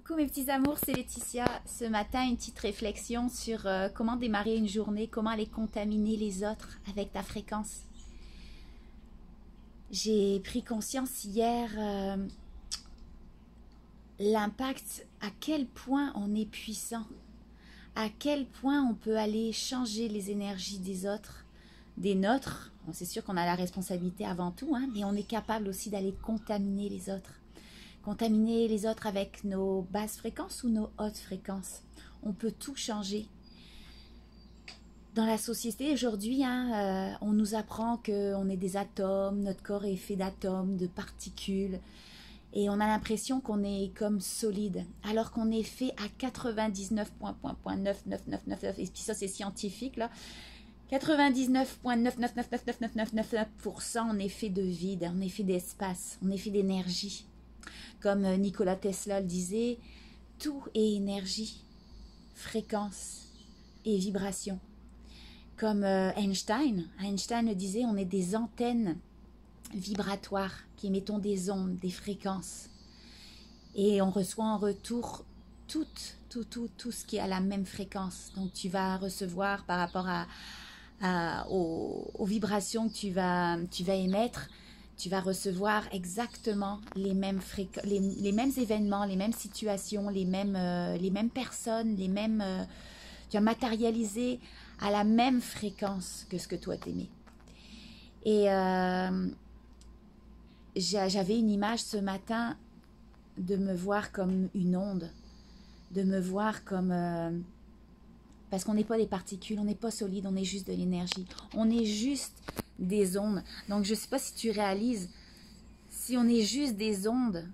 Coucou mes petits amours, c'est Laetitia. Ce matin, une petite réflexion sur comment démarrer une journée, comment aller contaminer les autres avec ta fréquence. J'ai pris conscience hier l'impact, à quel point on est puissant, à quel point on peut aller changer les énergies des autres, des nôtres. Bon, c'est sûr qu'on a la responsabilité avant tout, hein, mais on est capable aussi d'aller contaminer les autres. Contaminer les autres avec nos basses fréquences ou nos hautes fréquences. On peut tout changer. Dans la société aujourd'hui, hein, on nous apprend qu'on est des atomes, notre corps est fait d'atomes, de particules, et on a l'impression qu'on est comme solide, alors qu'on est fait à 99,99999, et puis ça c'est scientifique là, 99,9999999% on est fait de vide, on est fait d'espace, on est fait d'énergie. Comme Nikola Tesla le disait, tout est énergie, fréquence et vibration. Comme Einstein le disait, on est des antennes vibratoires qui émettons des ondes, des fréquences. Et on reçoit en retour tout ce qui est à la même fréquence. Donc tu vas recevoir par rapport aux vibrations que tu vas émettre, tu vas recevoir exactement les mêmes événements, les mêmes situations, les mêmes personnes, tu vas matérialiser à la même fréquence que ce que toi t'aimais. Et j'avais une image ce matin de me voir comme une onde, de me voir comme... parce qu'on n'est pas des particules, on n'est pas solide, on est juste de l'énergie. On est juste des ondes. Donc, je ne sais pas si tu réalises, si on est juste des ondes,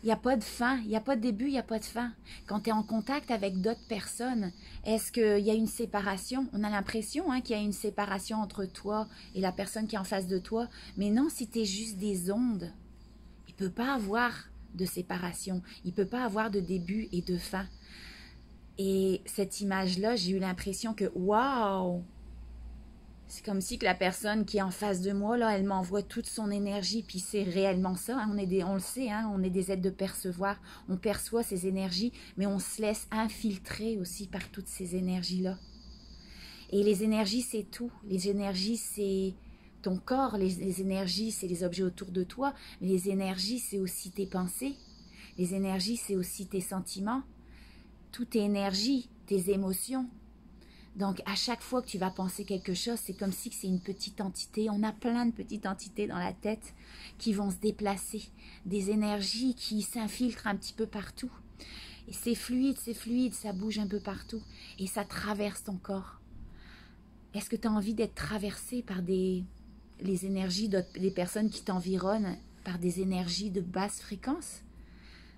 il n'y a pas de fin, il n'y a pas de début, il n'y a pas de fin. Quand tu es en contact avec d'autres personnes, est-ce qu'il y a une séparation? On a l'impression qu'il y a une séparation entre toi et la personne qui est en face de toi. Mais non, si tu es juste des ondes, il ne peut pas avoir de séparation. Il ne peut pas avoir de début et de fin. Et cette image-là, j'ai eu l'impression que, waouh! C'est comme si que la personne qui est en face de moi, là, elle m'envoie toute son énergie, puis c'est réellement ça, hein, on le sait, hein, on est des êtres de percevoir, on perçoit ces énergies, mais on se laisse infiltrer aussi par toutes ces énergies-là. Et les énergies, c'est tout. Les énergies, c'est ton corps, les énergies, c'est les objets autour de toi, mais les énergies, c'est aussi tes pensées, les énergies, c'est aussi tes sentiments, toute énergie, tes émotions. Donc, à chaque fois que tu vas penser quelque chose, c'est comme si c'est une petite entité. On a plein de petites entités dans la tête qui vont se déplacer. Des énergies qui s'infiltrent un petit peu partout. Et c'est fluide, ça bouge un peu partout. Et ça traverse ton corps. Est-ce que tu as envie d'être traversé par les énergies des personnes qui t'environnent, par des énergies de basse fréquence ?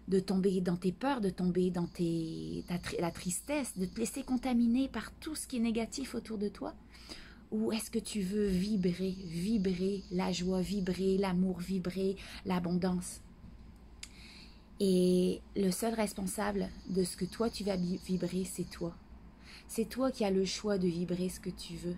De tomber dans tes peurs, de tomber dans la tristesse, de te laisser contaminer par tout ce qui est négatif autour de toi? Ou est-ce que tu veux vibrer la joie, vibrer l'amour, vibrer l'abondance? Et le seul responsable de ce que toi tu vas vibrer, c'est toi. C'est toi qui as le choix de vibrer ce que tu veux.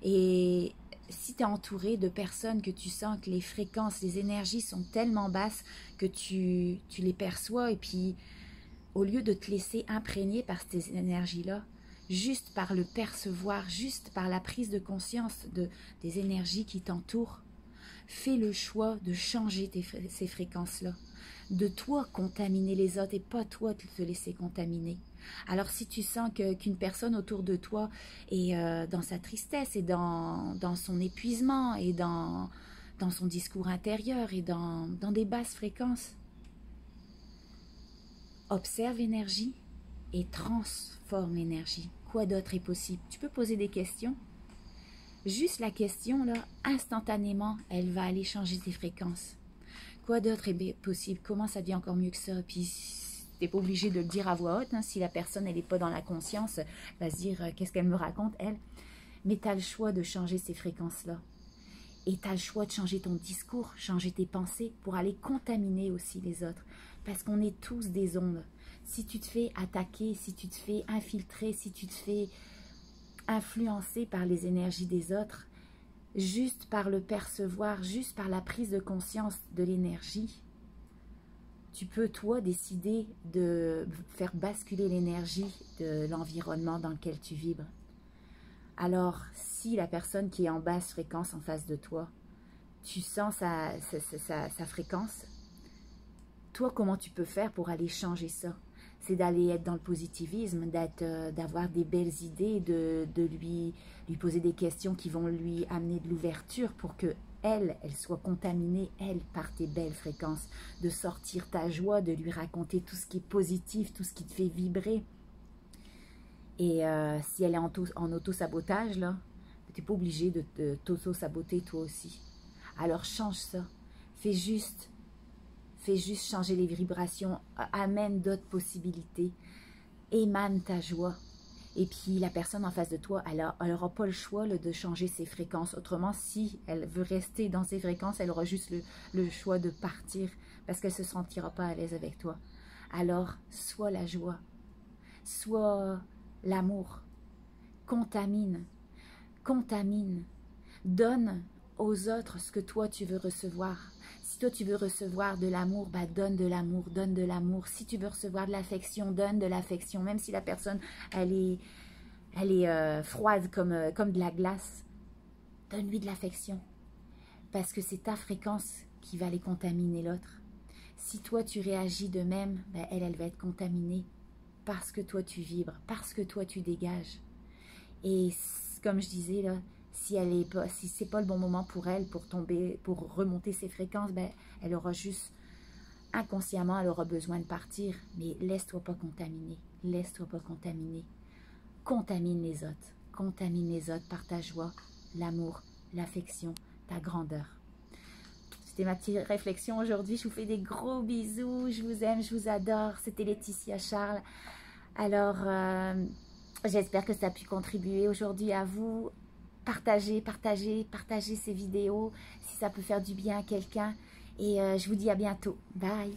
Et si tu es entouré de personnes que tu sens que les fréquences, les énergies sont tellement basses que tu les perçois, et puis au lieu de te laisser imprégner par ces énergies-là, juste par le percevoir, juste par la prise de conscience des énergies qui t'entourent, fais le choix de changer ces fréquences-là, de toi contaminer les autres et pas toi te laisser contaminer. Alors si tu sens qu'une personne autour de toi est dans sa tristesse et dans son épuisement et dans son discours intérieur et dans des basses fréquences, observe l'énergie et transforme l'énergie. Quoi d'autre est possible? Tu peux poser des questions. Juste la question, là, instantanément, elle va aller changer tes fréquences. Quoi d'autre est possible? Comment ça devient encore mieux que ça? Puis, tu n'es pas obligé de le dire à voix haute. Hein. Si la personne, elle n'est pas dans la conscience, elle va se dire, qu'est-ce qu'elle me raconte, elle? Mais tu as le choix de changer ces fréquences-là. Et tu as le choix de changer ton discours, changer tes pensées pour aller contaminer aussi les autres. Parce qu'on est tous des ondes. Si tu te fais attaquer, si tu te fais infiltrer, si tu te fais influencé par les énergies des autres, juste par le percevoir, juste par la prise de conscience de l'énergie, tu peux, toi, décider de faire basculer l'énergie de l'environnement dans lequel tu vibres. Alors, si la personne qui est en basse fréquence en face de toi, tu sens sa fréquence, toi, comment tu peux faire pour aller changer ça? C'est d'aller être dans le positivisme, d'avoir des belles idées, de lui poser des questions qui vont lui amener de l'ouverture pour que elle soit contaminée, elle, par tes belles fréquences, de sortir ta joie, de lui raconter tout ce qui est positif, tout ce qui te fait vibrer. Et si elle est en auto-sabotage, là, tu n'es pas obligé de t'auto-saboter toi aussi. Alors change ça. Fais juste changer les vibrations. Amène d'autres possibilités. Émane ta joie. Et puis la personne en face de toi, elle n'aura pas le choix là, de changer ses fréquences. Autrement, si elle veut rester dans ses fréquences, elle aura juste le choix de partir parce qu'elle ne se sentira pas à l'aise avec toi. Alors, sois la joie. Sois l'amour. Contamine. Contamine. Donne aux autres ce que toi tu veux recevoir. Si toi tu veux recevoir de l'amour, bah donne de l'amour, donne de l'amour. Si tu veux recevoir de l'affection, donne de l'affection. Même si la personne, elle est froide comme de la glace, donne-lui de l'affection. Parce que c'est ta fréquence qui va aller contaminer l'autre. Si toi tu réagis de même, bah, elle va être contaminée. Parce que toi tu vibres, parce que toi tu dégages. Et comme je disais là, si c'est pas le bon moment pour elle, pour remonter ses fréquences, ben, elle aura juste, inconsciemment, elle aura besoin de partir. Mais laisse-toi pas contaminer, laisse-toi pas contaminer. Contamine les autres. Contamine les autres par ta joie, l'amour, l'affection, ta grandeur. C'était ma petite réflexion aujourd'hui. Je vous fais des gros bisous. Je vous aime, je vous adore. C'était Laetitia Charles. Alors, j'espère que ça a pu contribuer aujourd'hui à vous. Partagez ces vidéos si ça peut faire du bien à quelqu'un. Et je vous dis à bientôt. Bye!